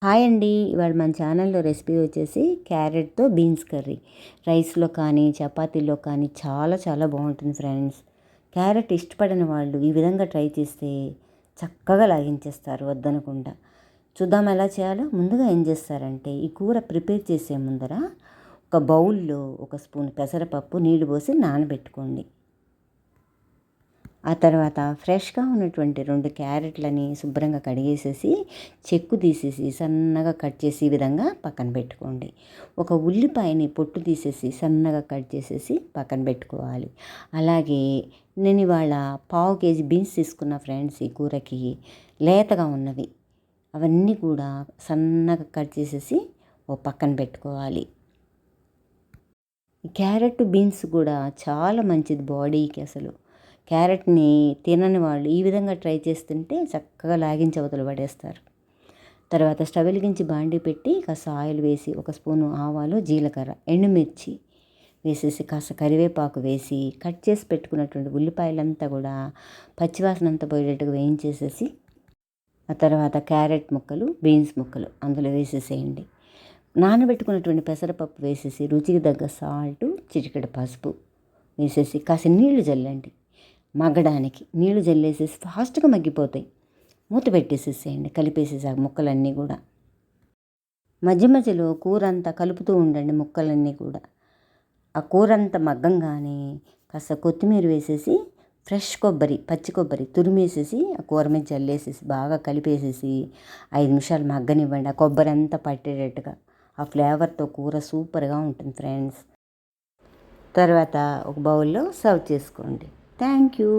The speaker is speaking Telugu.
హాయ్ అండి. ఇవాళ మన ఛానల్లో రెసిపీ వచ్చేసి క్యారెట్తో బీన్స్ కర్రీ. రైస్లో కానీ చపాతీలో కానీ చాలా చాలా బాగుంటుంది ఫ్రెండ్స్. క్యారెట్ ఇష్టపడని వాళ్ళు ఈ విధంగా ట్రై చేస్తే చక్కగా లాగించేస్తారు వద్దనకుండా. చూద్దాం ఎలా చేయాలో. ముందుగా ఏం చేస్తారంటే ఈ కూర ప్రిపేర్ చేసే ముందర ఒక బౌల్లో 1 స్పూన్ పెసరపప్పు నీళ్లు పోసి నానబెట్టుకోండి. ఆ తర్వాత ఫ్రెష్గా ఉన్నటువంటి 2 క్యారెట్లని శుభ్రంగా కడిగేసేసి చెక్కు తీసేసి సన్నగా కట్ చేసి ఈ విధంగా పక్కన పెట్టుకోండి. ఒక ఉల్లిపాయని పొట్టు తీసేసి సన్నగా కట్ చేసేసి పక్కన పెట్టుకోవాలి. అలాగే నేను ఇవాళ 1/2 కేజీ బీన్స్ తీసుకున్న ఫ్రెండ్స్ ఈ కూరకి, లేతగా ఉన్నవి అవన్నీ కూడా సన్నగా కట్ చేసేసి ఓ పక్కన పెట్టుకోవాలి. క్యారెట్ బీన్స్ కూడా చాలా మంచిది బాడీకి. అసలు క్యారెట్ని తినని వాళ్ళు ఈ విధంగా ట్రై చేస్తుంటే చక్కగా లాగించి అవతల పడేస్తారు. తర్వాత స్టవ్ వెలిగించి బాండీ పెట్టి కాస్త ఆయిల్ వేసి 1 స్పూను ఆవాలు, జీలకర్ర, ఎండుమిర్చి వేసేసి కాస్త కరివేపాకు వేసి కట్ చేసి పెట్టుకున్నటువంటి ఉల్లిపాయలంతా కూడా పచ్చివాసన అంతా పోయేటట్టుగా వేయించేసేసి ఆ తర్వాత క్యారెట్ ముక్కలు, బీన్స్ ముక్కలు అందులో వేసేసేయండి. నానబెట్టుకున్నటువంటి పెసరపప్పు వేసేసి రుచికి తగ్గ సాల్టు, చిటికెడు పసుపు వేసేసి కాస్త నీళ్లు జల్లండి. మగ్గడానికి నీళ్లు జల్లేసేసి ఫాస్ట్గా మగ్గిపోతాయి. మూత పెట్టేసేసేయండి కలిపేసేసి ఆ ముక్కలన్నీ కూడా. మధ్య మధ్యలో కూర అంతా కలుపుతూ ఉండండి ముక్కలన్నీ కూడా. ఆ కూర అంతా మగ్గంగానే కాస్త కొత్తిమీర వేసేసి ఫ్రెష్ కొబ్బరి, పచ్చి కొబ్బరి తురిమేసేసి ఆ కూర మీద జల్లేసేసి బాగా కలిపేసేసి 5 నిమిషాలు మగ్గనివ్వండి. ఆ కొబ్బరి అంతా పట్టేటట్టుగా ఆ ఫ్లేవర్తో కూర సూపర్గా ఉంటుంది ఫ్రెండ్స్. తర్వాత ఒక బౌల్లో సర్వ్ చేసుకోండి. Thank you.